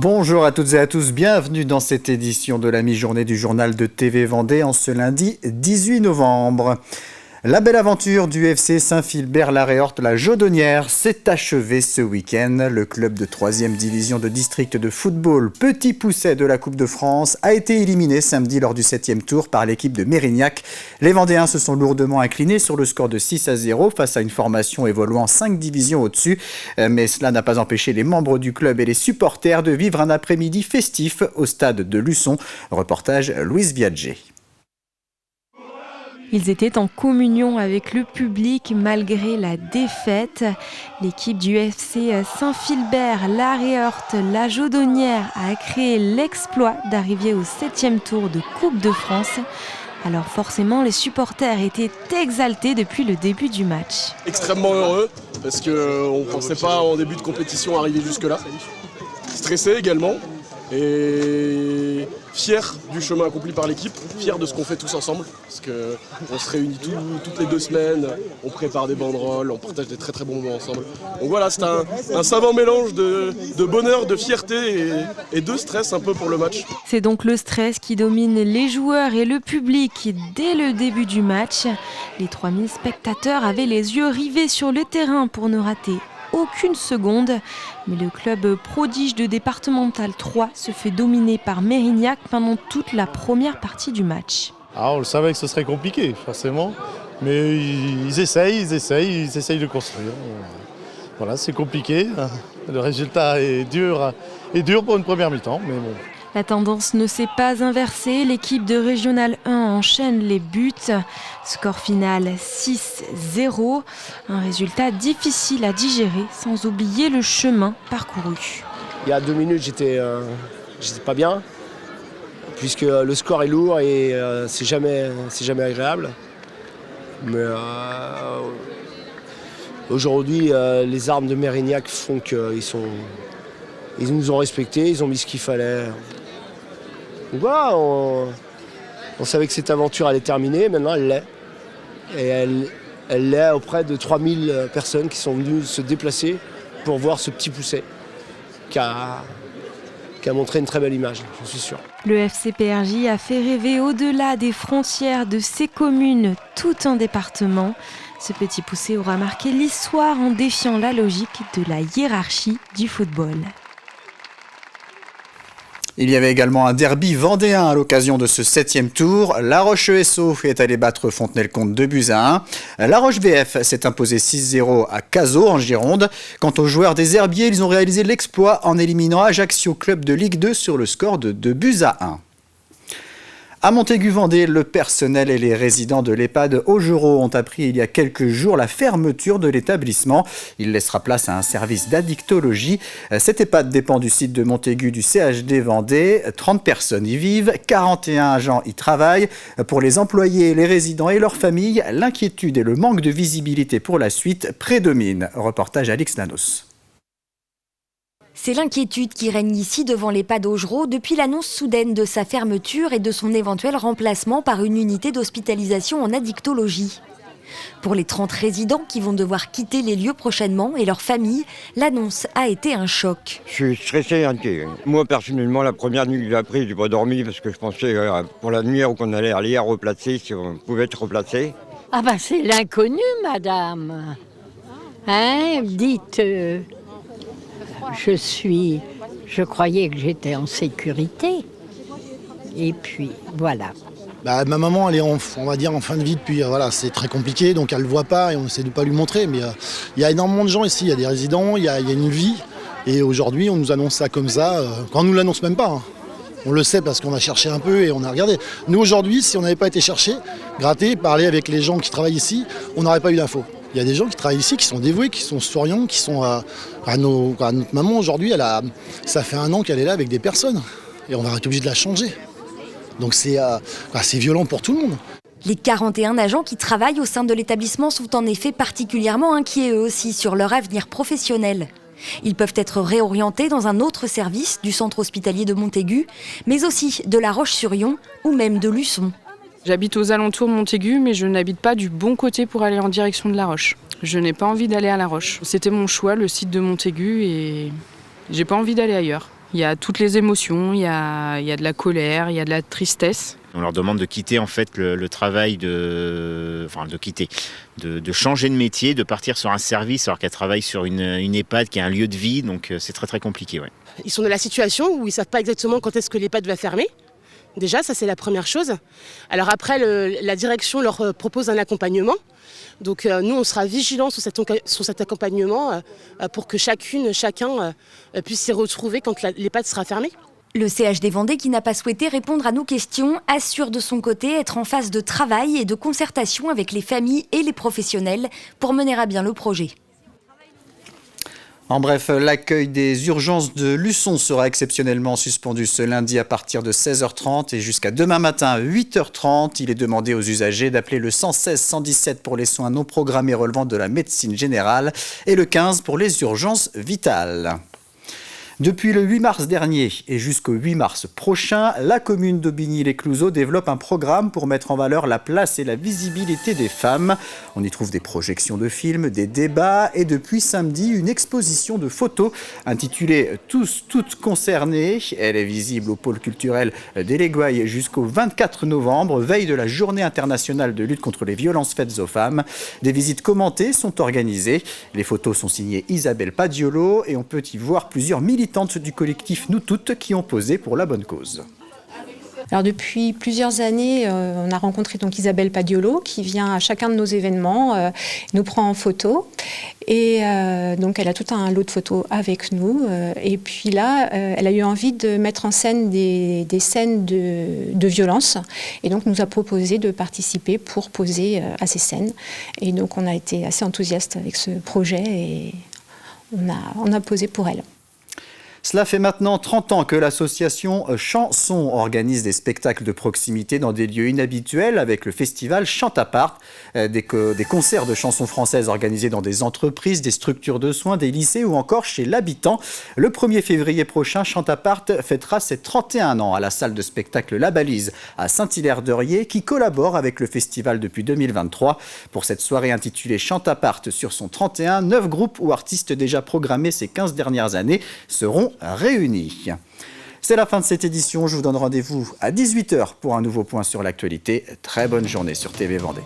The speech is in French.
Bonjour à toutes et à tous, bienvenue dans cette édition de la mi-journée du journal de TV Vendée en ce lundi 18 novembre. La belle aventure du FC Saint-Philbert-la-Réorthe, la Jodonnière, s'est achevée ce week-end. Le club de 3e division de district de football Petit Pousset de la Coupe de France a été éliminé samedi lors du 7e tour par l'équipe de Mérignac. Les Vendéens se sont lourdement inclinés sur le score de 6-0 face à une formation évoluant 5 divisions au-dessus. Mais cela n'a pas empêché les membres du club et les supporters de vivre un après-midi festif au stade de Luçon. Reportage Louise Viadger. Ils étaient en communion avec le public malgré la défaite. L'équipe du FC Saint-Philbert-la-Réorthe, la Jodonnière, a créé l'exploit d'arriver au 7e tour de Coupe de France. Alors forcément, les supporters étaient exaltés depuis le début du match. Extrêmement heureux parce qu'on ne pensait pas en début de compétition arriver jusque-là. Stressé également. Et fier du chemin accompli par l'équipe, fier de ce qu'on fait tous ensemble, parce qu'on se réunit toutes les 2 semaines, on prépare des banderoles, on partage des très très bons moments ensemble. Donc voilà, c'est un savant mélange de bonheur, de fierté et de stress un peu pour le match. C'est donc le stress qui domine les joueurs et le public dès le début du match. Les 3000 spectateurs avaient les yeux rivés sur le terrain pour ne rater aucune seconde, mais le club prodige de départemental 3 se fait dominer par Mérignac pendant toute la première partie du match. Ah, on le savait que ce serait compliqué, forcément, mais ils essayent de construire. Voilà, c'est compliqué, le résultat est dur pour une première mi-temps, mais bon. La tendance ne s'est pas inversée, l'équipe de Régional 1 enchaîne les buts. Score final 6-0, un résultat difficile à digérer sans oublier le chemin parcouru. Il y a 2 minutes, j'étais pas bien, puisque le score est lourd et c'est jamais agréable. Mais aujourd'hui, les armes de Mérignac font qu'ils nous ont respectés, ils ont mis ce qu'il fallait. Donc voilà, on savait que cette aventure allait terminer, maintenant elle l'est. Et elle l'est auprès de 3000 personnes qui sont venues se déplacer pour voir ce Petit Pousset qui a montré une très belle image, je suis sûr. Le FCPRJ a fait rêver au-delà des frontières de ses communes, tout un département. Ce Petit Pousset aura marqué l'histoire en défiant la logique de la hiérarchie du football. Il y avait également un derby vendéen à l'occasion de ce 7e tour. La Roche ESO est allé battre Fontenay-le-Comte 2-1. La Roche VF s'est imposée 6-0 à Cazaux en Gironde. Quant aux joueurs des Herbiers, ils ont réalisé l'exploit en éliminant Ajaccio Club de Ligue 2 sur le score de 2-1. À Montaigu-Vendée, le personnel et les résidents de l'EHPAD Augereau ont appris il y a quelques jours la fermeture de l'établissement. Il laissera place à un service d'addictologie. Cet EHPAD dépend du site de Montaigu du CHD Vendée. 30 personnes y vivent, 41 agents y travaillent. Pour les employés, les résidents et leurs familles, l'inquiétude et le manque de visibilité pour la suite prédominent. Reportage Alix Nanos. C'est l'inquiétude qui règne ici devant l'EHPAD Augereau depuis l'annonce soudaine de sa fermeture et de son éventuel remplacement par une unité d'hospitalisation en addictologie. Pour les 30 résidents qui vont devoir quitter les lieux prochainement et leurs familles, l'annonce a été un choc. Je suis stressé et inquiet. Moi, personnellement, la première nuit que j'ai appris, je n'ai pas dormi parce que je pensais pour la nuit où on allait aller à replacer, si on pouvait être replacé. Ah ben c'est l'inconnu, madame. Hein, dites... Je croyais que j'étais en sécurité. Et puis, voilà. Ma maman, elle est en fin de vie depuis, c'est très compliqué, donc elle ne le voit pas et on essaie de ne pas lui montrer. Mais il y a énormément de gens ici, il y a des résidents, il y a une vie. Et aujourd'hui, on nous annonce ça comme ça, quand on ne nous l'annonce même pas. On le sait parce qu'on a cherché un peu et on a regardé. Nous, aujourd'hui, si on n'avait pas été chercher, gratter, parler avec les gens qui travaillent ici, on n'aurait pas eu d'infos. Il y a des gens qui travaillent ici, qui sont dévoués, qui sont souriants, qui sont à notre maman aujourd'hui, ça fait 1 an qu'elle est là avec des personnes. Et on va être obligé de la changer. Donc c'est violent pour tout le monde. Les 41 agents qui travaillent au sein de l'établissement sont en effet particulièrement inquiets eux aussi sur leur avenir professionnel. Ils peuvent être réorientés dans un autre service du centre hospitalier de Montaigu, mais aussi de La Roche-sur-Yon ou même de Luçon. J'habite aux alentours de Montaigu, mais je n'habite pas du bon côté pour aller en direction de La Roche. Je n'ai pas envie d'aller à La Roche. C'était mon choix, le site de Montaigu, et j'ai pas envie d'aller ailleurs. Il y a toutes les émotions, il y a de la colère, il y a de la tristesse. On leur demande de quitter en fait le travail, de changer de métier, de partir sur un service alors qu'elles travaillent sur une EHPAD qui est un lieu de vie, donc c'est très très compliqué. Ouais. Ils sont dans la situation où ils ne savent pas exactement quand est-ce que l'EHPAD va fermer. Déjà, ça c'est la première chose. Alors après, la direction leur propose un accompagnement. Donc nous, on sera vigilants sur cet accompagnement pour que chacun puisse s'y retrouver quand l'EHPAD sera fermée. Le CHD Vendée, qui n'a pas souhaité répondre à nos questions, assure de son côté être en phase de travail et de concertation avec les familles et les professionnels pour mener à bien le projet. En bref, l'accueil des urgences de Luçon sera exceptionnellement suspendu ce lundi à partir de 16h30 et jusqu'à demain matin à 8h30. Il est demandé aux usagers d'appeler le 116 117 pour les soins non programmés relevant de la médecine générale et le 15 pour les urgences vitales. Depuis le 8 mars dernier et jusqu'au 8 mars prochain, la commune d'Aubigny-les-Clouseaux développe un programme pour mettre en valeur la place et la visibilité des femmes. On y trouve des projections de films, des débats et depuis samedi, une exposition de photos intitulée « Tous, toutes concernées ». Elle est visible au pôle culturel d'Éléguaille jusqu'au 24 novembre, veille de la Journée internationale de lutte contre les violences faites aux femmes. Des visites commentées sont organisées. Les photos sont signées Isabelle Padiolo et on peut y voir plusieurs militantes du collectif Nous Toutes qui ont posé pour la bonne cause. Alors depuis plusieurs années, on a rencontré donc Isabelle Padiolo qui vient à chacun de nos événements, nous prend en photo et donc elle a tout un lot de photos avec nous et puis là elle a eu envie de mettre en scène des scènes de violence et donc nous a proposé de participer pour poser à ces scènes et donc on a été assez enthousiaste avec ce projet et on a posé pour elle. Cela fait maintenant 30 ans que l'association Chanson organise des spectacles de proximité dans des lieux inhabituels avec le festival Chantapart, des concerts de chansons françaises organisés dans des entreprises, des structures de soins, des lycées ou encore chez l'habitant. Le 1er février prochain, Chantapart fêtera ses 31 ans à la salle de spectacle La Balise à Saint-Hilaire-d'Orier qui collabore avec le festival depuis 2023. Pour cette soirée intitulée Chantapart sur son 31, 9 groupes ou artistes déjà programmés ces 15 dernières années seront réunis. C'est la fin de cette édition. Je vous donne rendez-vous à 18h pour un nouveau point sur l'actualité. Très bonne journée sur TV Vendée.